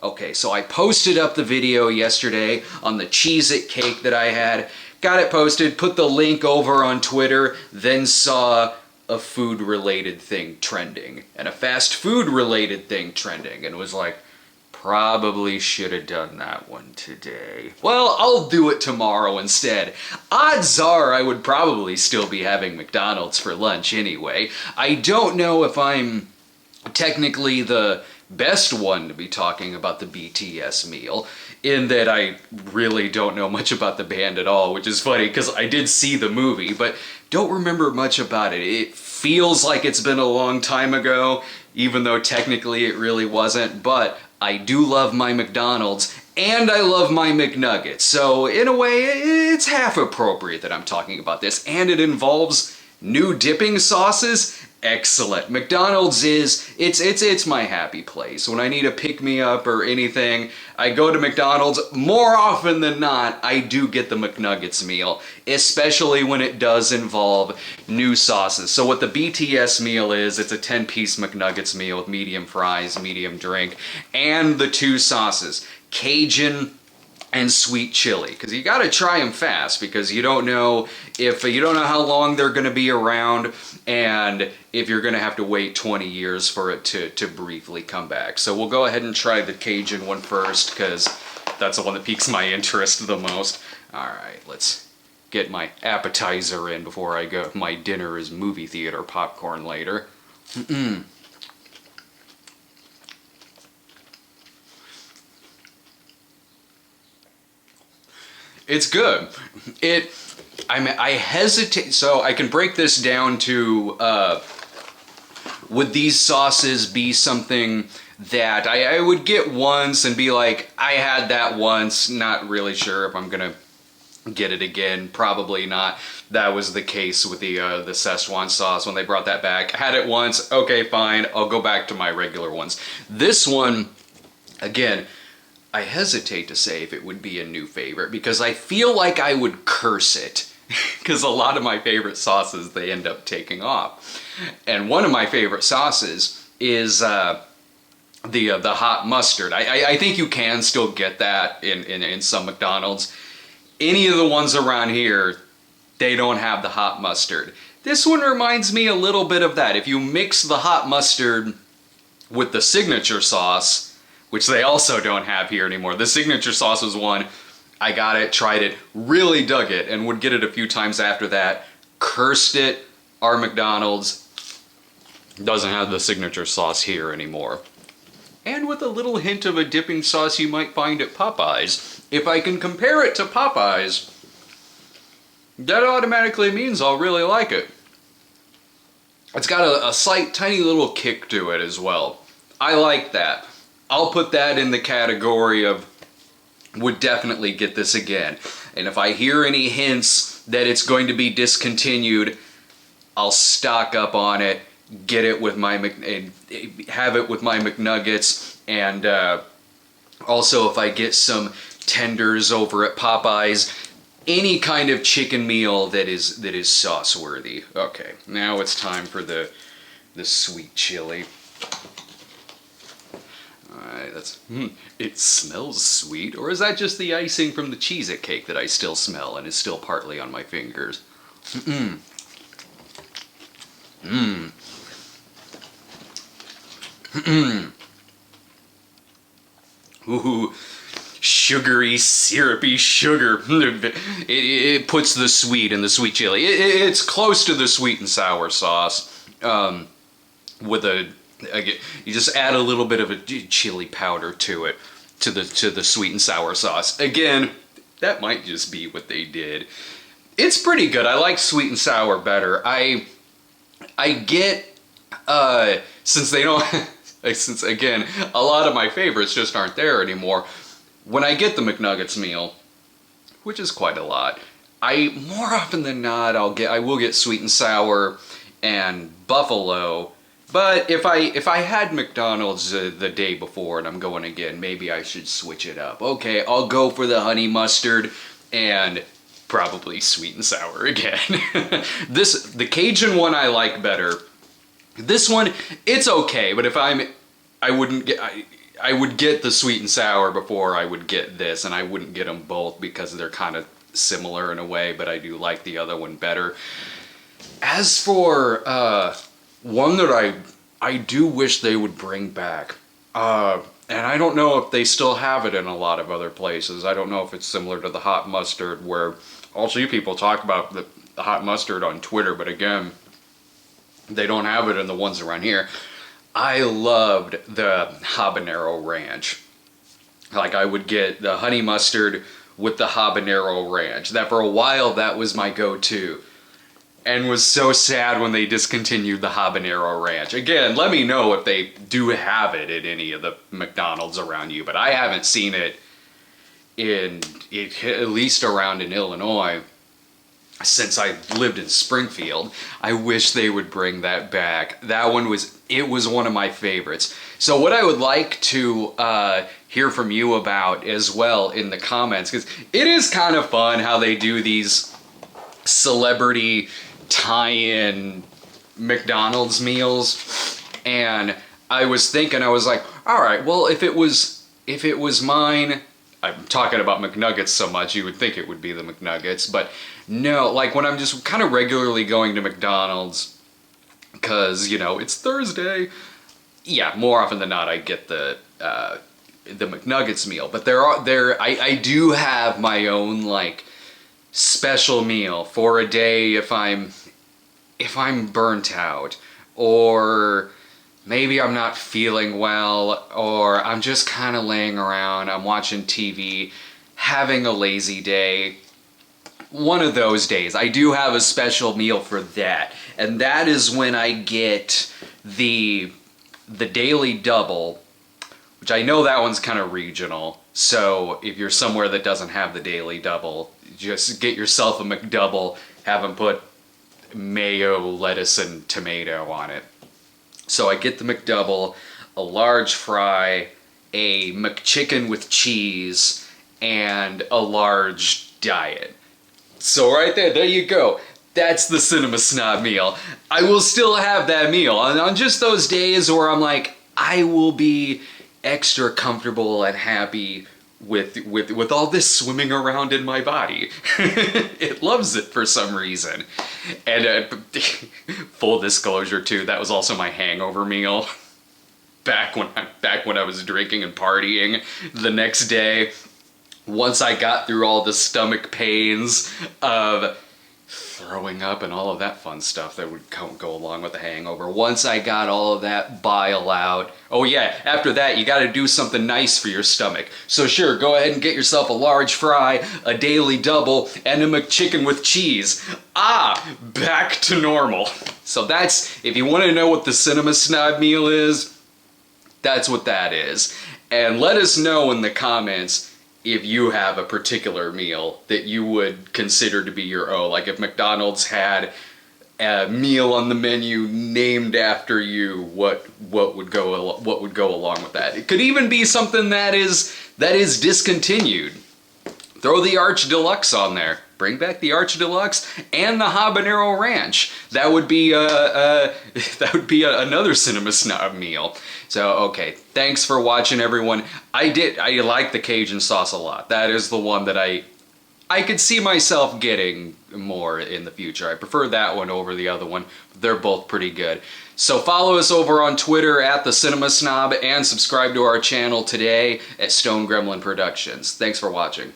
Okay, so I posted up the video yesterday on the Cheez-It cake that I had. Got it posted, put the link over on Twitter, then saw a food-related thing trending and a fast food-related thing trending, and was like, probably should have done that one today. Well, I'll do it tomorrow instead. Odds are I would probably still be having McDonald's for lunch anyway. I don't know if I'm technically the best one to be talking about the BTS Meal, in that I really don't know much about the band at all, which is funny because I did see the movie, but don't remember much about it. It feels like it's been a long time ago, even though technically it really wasn't, but I do love my McDonald's, and I love my McNuggets, so in a way, it's half appropriate that I'm talking about this, and it involves new dipping sauces. Excellent. McDonald's it's my happy place. When I need a pick-me-up or anything, I go to McDonald's. More often than not, I do get the McNuggets meal, especially when it does involve new sauces. So what the BTS meal is, it's a 10-piece McNuggets meal with medium fries, medium drink, and the 2 sauces, Cajun and Sweet Chili, because you gotta try them fast, because you don't know how long they're gonna be around, and if you're gonna have to wait 20 years for it to briefly come back. So we'll go ahead and try the Cajun one first, because that's the one that piques my interest the most. Alright, let's get my appetizer in before I go. My dinner is movie theater popcorn later. It's good. I hesitate, so I can break this down to, would these sauces be something that I would get once and be like, I had that once, not really sure if I'm gonna get it again, probably not. That was the case with the Szechuan sauce when they brought that back. I had it once, okay, fine, I'll go back to my regular ones. This one, again, I hesitate to say if it would be a new favorite, because I feel like I would curse it, because a lot of my favorite sauces, they end up taking off. And one of my favorite sauces is the hot mustard. I think you can still get that in some McDonald's. Any of the ones around here, they don't have the hot mustard. This one reminds me a little bit of that. If you mix the hot mustard with the signature sauce, which they also don't have here anymore. The signature sauce was one, I got it, tried it, really dug it, and would get it a few times after that. Cursed it. Our McDonald's doesn't have the signature sauce here anymore. And with a little hint of a dipping sauce you might find at Popeyes. If I can compare it to Popeyes, that automatically means I'll really like it. It's got a slight, tiny little kick to it as well. I like that. I'll put that in the category of would definitely get this again. And if I hear any hints that it's going to be discontinued, I'll stock up on it, get it with my have it with my McNuggets, and also if I get some tenders over at Popeyes, any kind of chicken meal that is sauce worthy. Okay, now it's time for the sweet chili. Alright, it smells sweet, or is that just the icing from the Cheez-It cake that I still smell and is still partly on my fingers? Ooh, sugary, syrupy sugar. It puts the sweet in the sweet chili. It's close to the sweet and sour sauce, with you just add a little bit of a chili powder to it, to the sweet and sour sauce. Again, that might just be what they did. It's pretty good. I like sweet and sour better. I get, since they don't, since again, a lot of my favorites just aren't there anymore, when I get the McNuggets meal, which is quite a lot, more often than not, I will get sweet and sour and buffalo. But if I had McDonald's the day before and I'm going again, maybe I should switch it up. Okay, I'll go for the honey mustard and probably sweet and sour again. The Cajun one I like better. This one, it's okay, but if I I would get the sweet and sour before I would get this, and I wouldn't get them both because they're kind of similar in a way, but I do like the other one better. As for one that I do wish they would bring back, and I don't know if they still have it in a lot of other places. I don't know if it's similar to the hot mustard, where I'll see people talk about the hot mustard on Twitter, but again, they don't have it in the ones around here. I loved the habanero ranch. Like, I would get the honey mustard with the habanero ranch. That for a while, that was my go-to. And was so sad when they discontinued the habanero ranch. Again, let me know if they do have it at any of the McDonald's around you, but I haven't seen it at least around in Illinois since I lived in Springfield. I wish they would bring that back. That one was one of my favorites. So what I would like to hear from you about as well in the comments, because it is kind of fun how they do these celebrity tie-in McDonald's meals. And I was thinking, I was like, all right, well, if it was mine, I'm talking about McNuggets so much, you would think it would be the McNuggets, but no, like when I'm just kind of regularly going to McDonald's, because, you know, it's Thursday, yeah, more often than not I get the McNuggets meal, but I do have my own, like, special meal for a day if I'm burnt out, or maybe I'm not feeling well, or I'm just kind of laying around, I'm watching TV, having a lazy day. One of those days, I do have a special meal for that, and that is when I get the Daily Double, which I know that one's kind of regional, so if you're somewhere that doesn't have the Daily Double, just get yourself a McDouble, have them put mayo, lettuce, and tomato on it. So I get the McDouble, a large fry, a McChicken with cheese, and a large diet. So right there you go. That's the Cinema Snob meal. I will still have that meal on just those days where I'm like, I will be extra comfortable and happy with all this swimming around in my body. It loves it for some reason. And full disclosure too, that was also my hangover meal. Back when I was drinking and partying the next day. Once I got through all the stomach pains of throwing up and all of that fun stuff that would go along with the hangover. Once I got all of that bile out, oh yeah, after that you gotta do something nice for your stomach. So sure, go ahead and get yourself a large fry, a Daily Double, and a McChicken with cheese. Back to normal. So that's, if you want to know what the Cinema Snob meal is, that's what that is. And let us know in the comments if you have a particular meal that you would consider to be your own. Like if McDonald's had a meal on the menu named after you, what would go along with that? It could even be something that is discontinued. Throw the Arch Deluxe on there. Bring back the Arch Deluxe and the Habanero Ranch. That would be another Cinema Snob meal. So okay, thanks for watching, everyone. I like the Cajun sauce a lot. That is the one that I could see myself getting more in the future. I prefer that one over the other one. They're both pretty good. So follow us over on Twitter at the Cinema Snob and subscribe to our channel today at Stone Gremlin Productions. Thanks for watching.